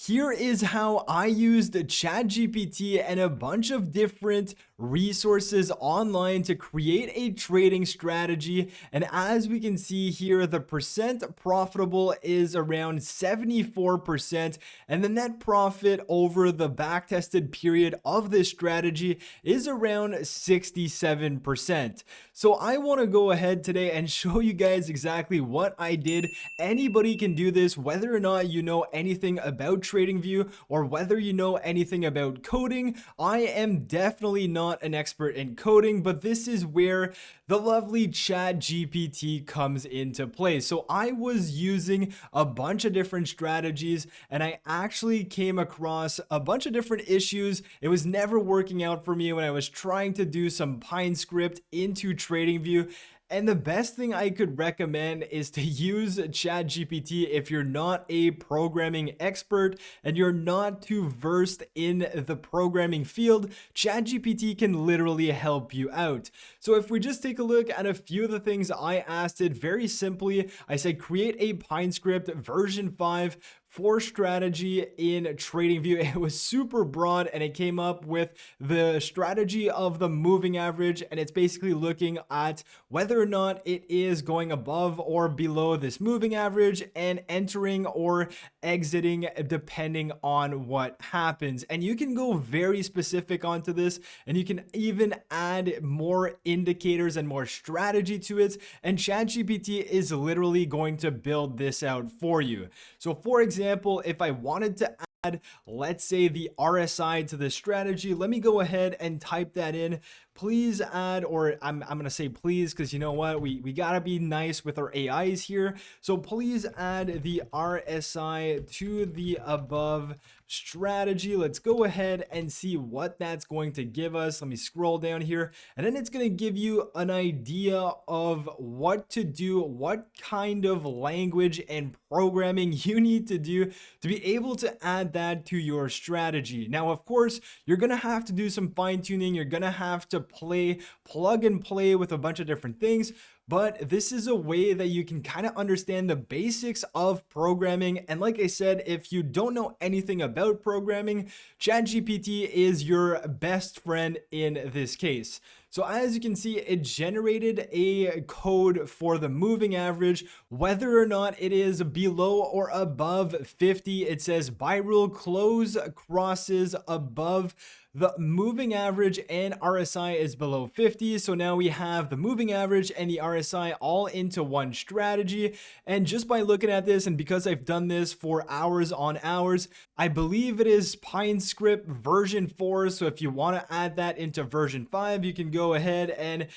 Here is how I used ChatGPT and a bunch of different resources online to create a trading strategy. And as we can see here, the percent profitable is around 74%, and the net profit over the backtested period of this strategy is around 67%. So I want to go ahead today and show you guys exactly what I did. Anybody can do this, whether or not you know anything about TradingView or whether you know anything about coding. I am definitely not an expert in coding, but this is where the lovely ChatGPT comes into play. So I was using a bunch of different strategies and I actually came across a bunch of different issues. It was never working out for me when I was trying to do some Pine script into TradingView. And the best thing I could recommend is to use ChatGPT if you're not a programming expert and you're not too versed in the programming field. ChatGPT can literally help you out. So if we just take a look at a few of the things I asked it, very simply, I said create a Pine script version 5 for strategy in TradingView. It was super broad and it came up with the strategy of the moving average, and it's basically looking at whether or not it is going above or below this moving average and entering or exiting depending on what happens. And you can go very specific onto this, and you can even add more indicators and more strategy to it, and ChatGPT is literally going to build this out for you. So for example, if I wanted to add, let's say, the RSI to the strategy, let me go ahead and type that in. Please add, or I'm gonna say please, because you know what, we gotta be nice with our AIs here. So please add the RSI to the above strategy. Let's go ahead and see what that's going to give us. Let me scroll down here, and then it's going to give you an idea of what to do, what kind of language and programming you need to do to be able to add that to your strategy. Now, of course, you're going to have to do some fine tuning. You're going to have to plug and play with a bunch of different things. But this is a way that you can kind of understand the basics of programming. And like I said, if you don't know anything about programming, ChatGPT is your best friend in this case. So as you can see, it generated a code for the moving average, whether or not it is below or above 50. It says buy rule close crosses above the moving average and RSI is below 50. So now we have the moving average and the RSI all into one strategy. And just by looking at this, and because I've done this for hours on hours, I believe it is Pine script version 4. So if you want to add that into version 5, you can go ahead and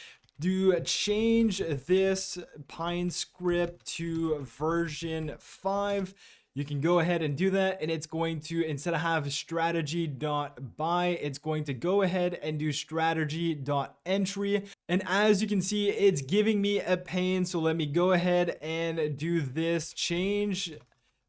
change this Pine script to version 5. You can go ahead and do that, and it's going to, instead of have strategy.buy, it's going to go ahead and do strategy.entry. And as you can see, it's giving me a pane. So let me go ahead and do this. Change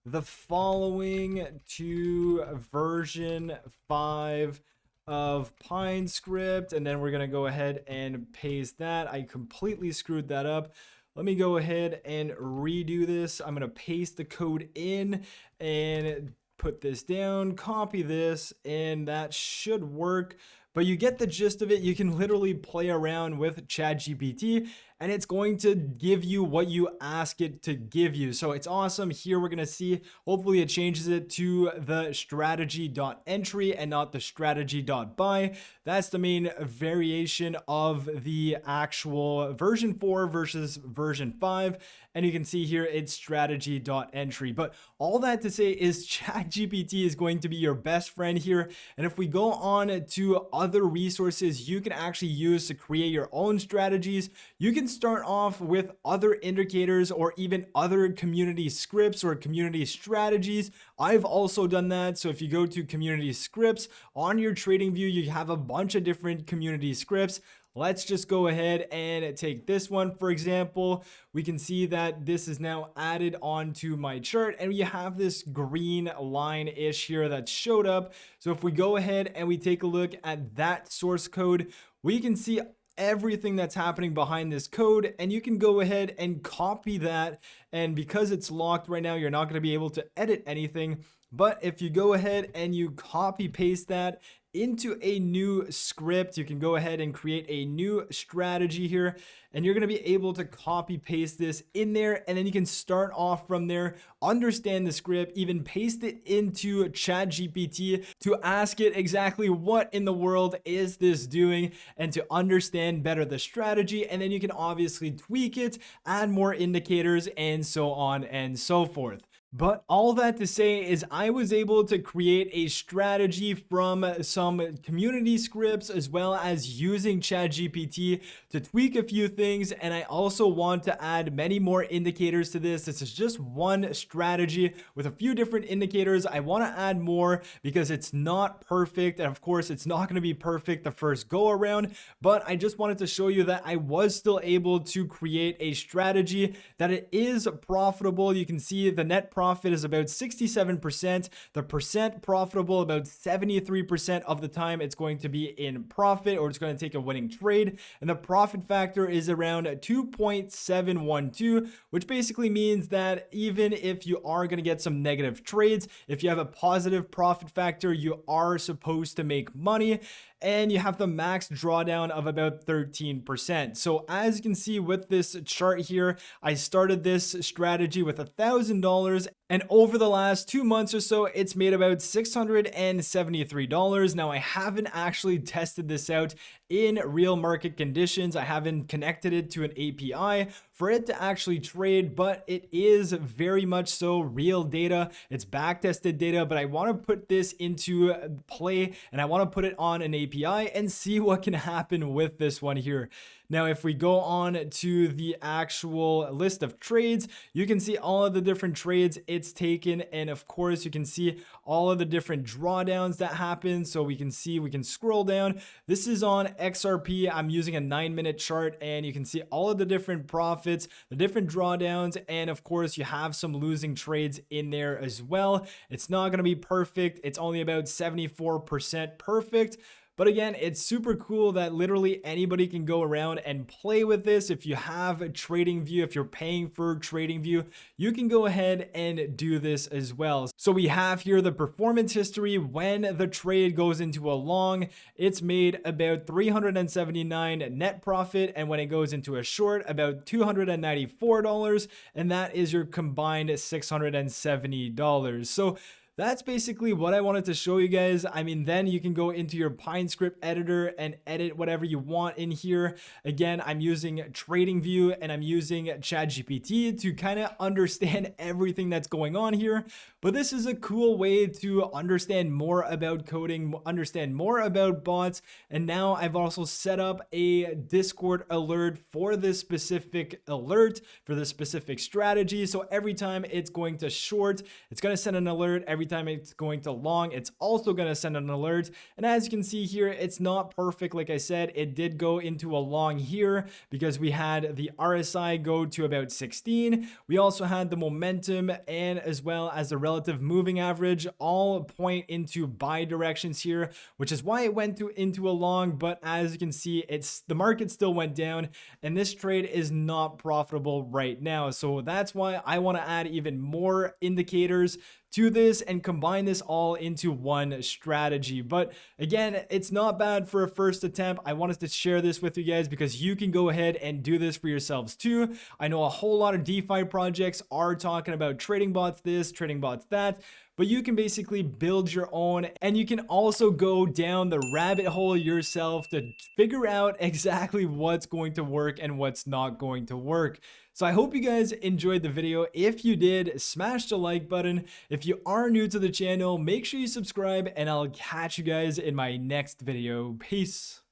the following to version 5 of Pine script, and then we're going to go ahead and paste that. I completely screwed that up. Let me go ahead and redo this. I'm going to paste the code in and put this down, copy this, and that should work. But you get the gist of it. You can literally play around with ChatGPT and it's going to give you what you ask it to give you. So it's awesome. Here we're going to see, hopefully it changes it to the strategy.entry and not the strategy.buy. That's the main variation of the actual version 4 versus version 5. And you can see here it's strategy.entry. But all that to say is ChatGPT is going to be your best friend here. And if we go on to other resources you can actually use to create your own strategies, you can start off with other indicators or even other community scripts or community strategies. I've also done that. So if you go to community scripts on your TradingView, you have a bunch of different community scripts. Let's just go ahead and take this one. For example, we can see that this is now added onto my chart and we have this green line-ish here that showed up. So if we go ahead and we take a look at that source code, we can see everything that's happening behind this code, and you can go ahead and copy that. And because it's locked right now, you're not going to be able to edit anything. But if you go ahead and you copy paste that into a new script, you can go ahead and create a new strategy here, and you're going to be able to copy paste this in there, and then you can start off from there, understand the script, even paste it into ChatGPT to ask it exactly what in the world is this doing, and to understand better the strategy. And then you can obviously tweak it, add more indicators, and so on and so forth. But all that to say is I was able to create a strategy from some community scripts, as well as using ChatGPT to tweak a few things. And I also want to add many more indicators to this. This is just one strategy with a few different indicators. I want to add more because it's not perfect. And of course, it's not going to be perfect the first go around, but I just wanted to show you that I was still able to create a strategy that it is profitable. You can see the net profit is about 67%. The percent profitable about 73% of the time it's going to be in profit, or it's going to take a winning trade. And the profit factor is around 2.712, which basically means that even if you are going to get some negative trades, if you have a positive profit factor, you are supposed to make money. And you have the max drawdown of about 13%. So as you can see with this chart here, I started this strategy with $1,000, and over the last 2 months or so, it's made about $673. Now, I haven't actually tested this out in real market conditions. I haven't connected it to an API for it to actually trade, but it is very much so real data. It's back-tested data, but I want to put this into play, and I want to put it on an API and see what can happen with this one here. Now, if we go on to the actual list of trades, you can see all of the different trades it's taken. And of course, you can see all of the different drawdowns that happen. So we can see, we can scroll down. This is on XRP. I'm using a 9-minute chart, and you can see all of the different profits, the different drawdowns. And of course, you have some losing trades in there as well. It's not going to be perfect. It's only about 74% perfect. But again, it's super cool that literally anybody can go around and play with this. If you have a TradingView, if you're paying for TradingView, you can go ahead and do this as well. So we have here the performance history. When the trade goes into a long, it's made about 379 net profit. And when it goes into a short, about $294. And that is your combined $670. So that's basically what I wanted to show you guys. I mean, then you can go into your PineScript editor and edit whatever you want in here. Again, I'm using TradingView and I'm using ChatGPT to kind of understand everything that's going on here. But this is a cool way to understand more about coding, understand more about bots. And now I've also set up a Discord alert for this specific alert, for this specific strategy. So every time it's going to short, it's going to send an alert. Every time it's going to long, it's also going to send an alert. And as you can see here, it's not perfect. Like I said, it did go into a long here because we had the RSI go to about 16. We also had the momentum, and as well as the relative moving average all point into buy directions here, which is why it went into a long. But as you can see, the market still went down, and this trade is not profitable right now. So that's why I want to add even more indicators to this and combine this all into one strategy. But again, it's not bad for a first attempt. I wanted to share this with you guys because you can go ahead and do this for yourselves too. I know a whole lot of DeFi projects are talking about trading bots this, trading bots that, but you can basically build your own, and you can also go down the rabbit hole yourself to figure out exactly what's going to work and what's not going to work. So I hope you guys enjoyed the video. If you did, smash the like button. If you are new to the channel, make sure you subscribe, and I'll catch you guys in my next video. Peace.